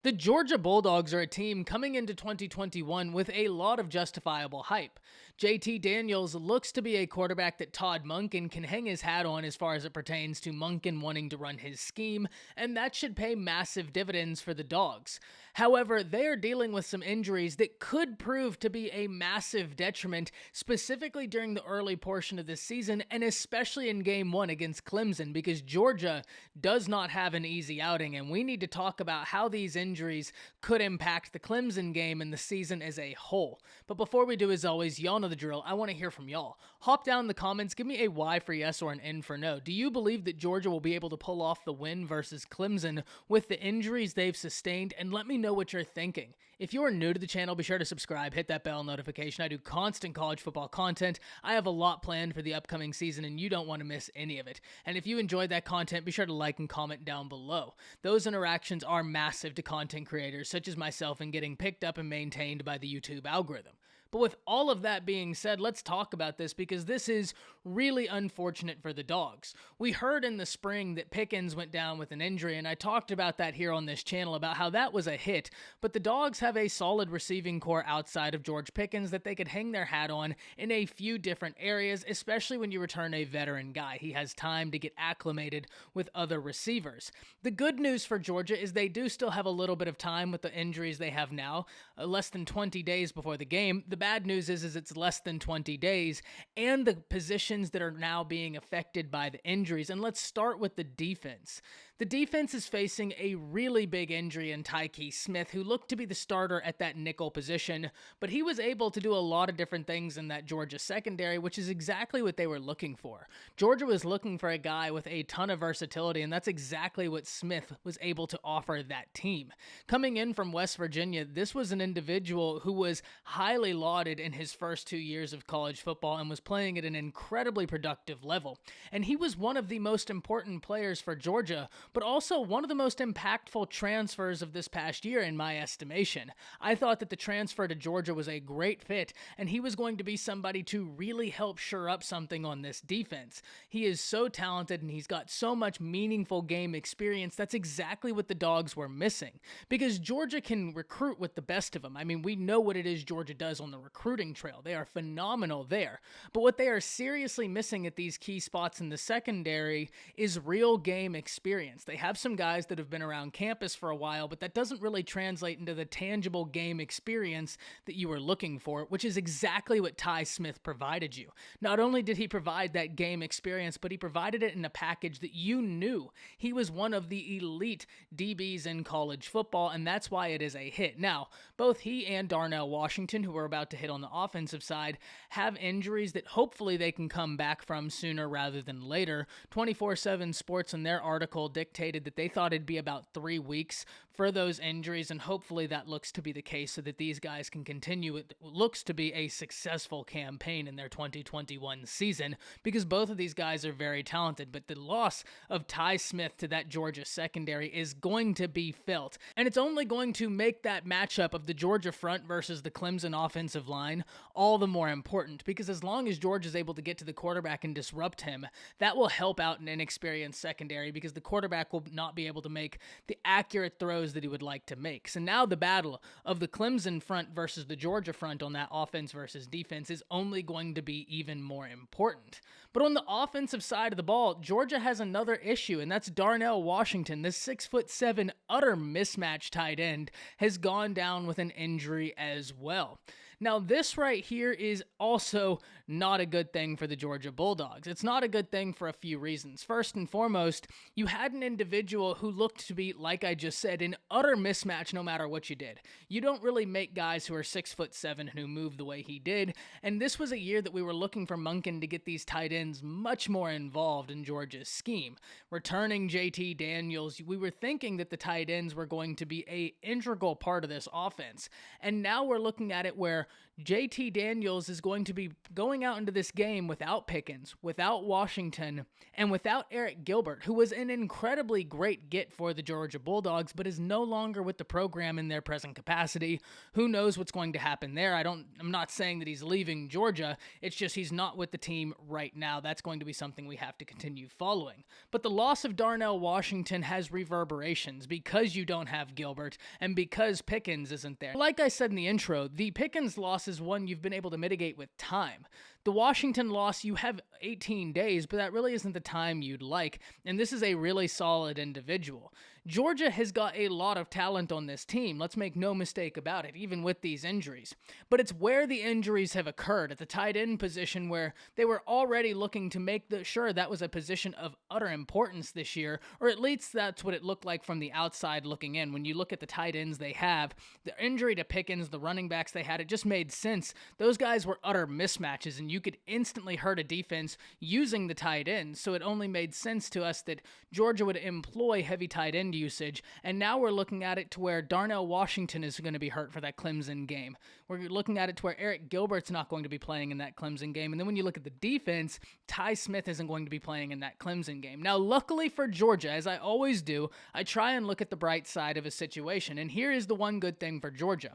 The Georgia Bulldogs are a team coming into 2021 with a lot of justifiable hype. JT Daniels looks to be a quarterback that Todd Monken can hang his hat on as far as it pertains to Monken wanting to run his scheme, and that should pay massive dividends for the Dogs. However, they are dealing with some injuries that could prove to be a massive detriment, specifically during the early portion of this season, and especially in Game 1 against Clemson, because Georgia does not have an easy outing, and we need to talk about how these injuries could impact the Clemson game and the season as a whole. But before we do, as always, y'all know the drill. I want to hear from y'all. Hop down in the comments, give me a Y for yes or an N for no. Do you believe that Georgia will be able to pull off the win versus Clemson with the injuries they've sustained? And let me know what you're thinking. If you're new to the channel, be sure to subscribe, hit that bell notification. I do constant college football content. I have a lot planned for the upcoming season, and you don't want to miss any of it. And if you enjoyed that content, be sure to like and comment down below. Those interactions are massive to content creators such as myself in getting picked up and maintained by the YouTube algorithm. But with all of that being said, let's talk about this because this is really unfortunate for the Dogs. We heard in the spring that Pickens went down with an injury, and I talked about that here on this channel about how that was a hit, but the Dogs have a solid receiving core outside of George Pickens that they could hang their hat on in a few different areas, especially when you return a veteran guy. He has time to get acclimated with other receivers. The good news for Georgia is they do still have a little bit of time with the injuries they have now, less than 20 days before the game. The bad news is it's less than 20 days, and the positions that are now being affected by the injuries. And let's start with the defense. The defense is facing a really big injury in Tykee Smith, who looked to be the starter at that nickel position, but he was able to do a lot of different things in that Georgia secondary, which is exactly what they were looking for. Georgia was looking for a guy with a ton of versatility, and that's exactly what Smith was able to offer that team. Coming in from West Virginia, this was an individual who was highly lauded in his first 2 years of college football and was playing at an incredibly productive level. And he was one of the most important players for Georgia, but also one of the most impactful transfers of this past year in my estimation. I thought that the transfer to Georgia was a great fit, and he was going to be somebody to really help shore up something on this defense. He is so talented, and he's got so much meaningful game experience. That's exactly what the Dogs were missing, because Georgia can recruit with the best of them. I mean, we know what it is Georgia does on the recruiting trail. They are phenomenal there. But what they are seriously missing at these key spots in the secondary is real game experience. They have some guys that have been around campus for a while, but that doesn't really translate into the tangible game experience that you were looking for, which is exactly what Ty Smith provided you. Not only did he provide that game experience, but he provided it in a package that you knew. He was one of the elite DBs in college football, and that's why it is a hit. Now, both he and Darnell Washington, who we're about to hit on the offensive side, have injuries that hopefully they can come back from sooner rather than later. 24/7 Sports in their article dictated that they thought it'd be about 3 weeks for those injuries, and hopefully that looks to be the case so that these guys can continue what looks to be a successful campaign in their 2021 season, because both of these guys are very talented. But the loss of Ty Smith to that Georgia secondary is going to be felt, and it's only going to make that matchup of the Georgia front versus the Clemson offensive line all the more important, because as long as Georgia is able to get to the quarterback and disrupt him, that will help out an inexperienced secondary, because the quarterback will not be able to make the accurate throws that he would like to make. So now the battle of the Clemson front versus the Georgia front on that offense versus defense is only going to be even more important. But on the offensive side of the ball, Georgia has another issue, and that's Darnell Washington. This 6'7" utter mismatch tight end has gone down with an injury as well. Now, this right here is also not a good thing for the Georgia Bulldogs. It's not a good thing for a few reasons. First and foremost, you had an individual who looked to be, like I just said, an utter mismatch no matter what you did. You don't really make guys who are 6'7" who move the way he did, and this was a year that we were looking for Monken to get these tight ends much more involved in Georgia's scheme. Returning JT Daniels, we were thinking that the tight ends were going to be an integral part of this offense, and now we're looking at it where JT Daniels is going to be going out into this game without Pickens, without Washington, and without Eric Gilbert, who was an incredibly great get for the Georgia Bulldogs, but is no longer with the program in their present capacity. Who knows what's going to happen there? I'm not saying that he's leaving Georgia. It's just he's not with the team right now. That's going to be something we have to continue following. But the loss of Darnell Washington has reverberations because you don't have Gilbert and because Pickens isn't there. Like I said in the intro, the Pickens loss is one you've been able to mitigate with time. The Washington loss, you have 18 days, but that really isn't the time you'd like, and this is a really solid individual. Georgia has got a lot of talent on this team, let's make no mistake about it, even with these injuries. But it's where the injuries have occurred, at the tight end position, where they were already looking to make sure that was a position of utter importance this year, or at least that's what it looked like from the outside looking in. When you look at the tight ends they have, the injury to Pickens, the running backs they had, it just made sense. Those guys were utter mismatches, and you could instantly hurt a defense using the tight end, so it only made sense to us that Georgia would employ heavy tight end usage, and now we're looking at it to where Darnell Washington is going to be hurt for that Clemson game. We're looking at it to where Eric Gilbert's not going to be playing in that Clemson game, and then when you look at the defense, Ty Smith isn't going to be playing in that Clemson game. Now, luckily for Georgia, as I always do, I try and look at the bright side of a situation, and here is the one good thing for Georgia.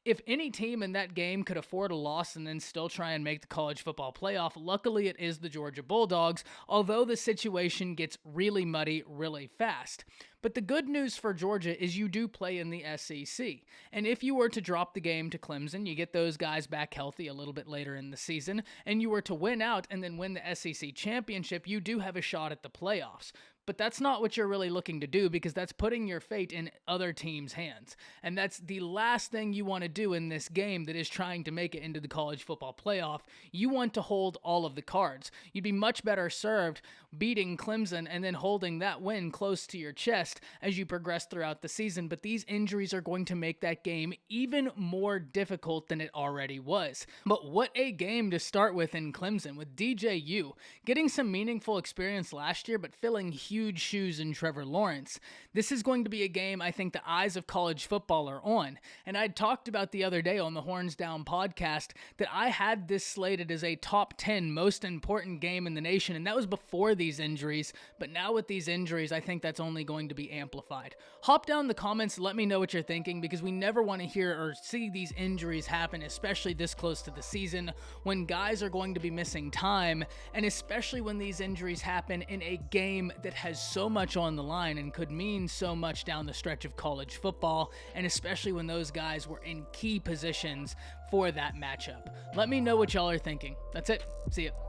If any team in that game could afford a loss and then still try and make the college football playoff, luckily it is the Georgia Bulldogs, although the situation gets really muddy really fast. But the good news for Georgia is you do play in the SEC. And if you were to drop the game to Clemson, you get those guys back healthy a little bit later in the season, and you were to win out and then win the SEC championship, you do have a shot at the playoffs. But that's not what you're really looking to do, because that's putting your fate in other teams' hands. And that's the last thing you want to do in this game that is trying to make it into the college football playoff. You want to hold all of the cards. You'd be much better served beating Clemson and then holding that win close to your chest as you progress throughout the season. But these injuries are going to make that game even more difficult than it already was. But what a game to start with in Clemson, with DJU getting some meaningful experience last year, but filling huge shoes in Trevor Lawrence. This is going to be a game I think the eyes of college football are on. And I talked about the other day on the Horns Down podcast that I had this slated as a top 10 most important game in the nation, and that was before these injuries. But now with these injuries, I think that's only going to be amplified. Hop down in the comments, let me know what you're thinking, because we never want to hear or see these injuries happen, especially this close to the season when guys are going to be missing time, and especially when these injuries happen in a game that has so much on the line and could mean so much down the stretch of college football, and especially when those guys were in key positions for that matchup. Let me know what y'all are thinking. That's it. See ya.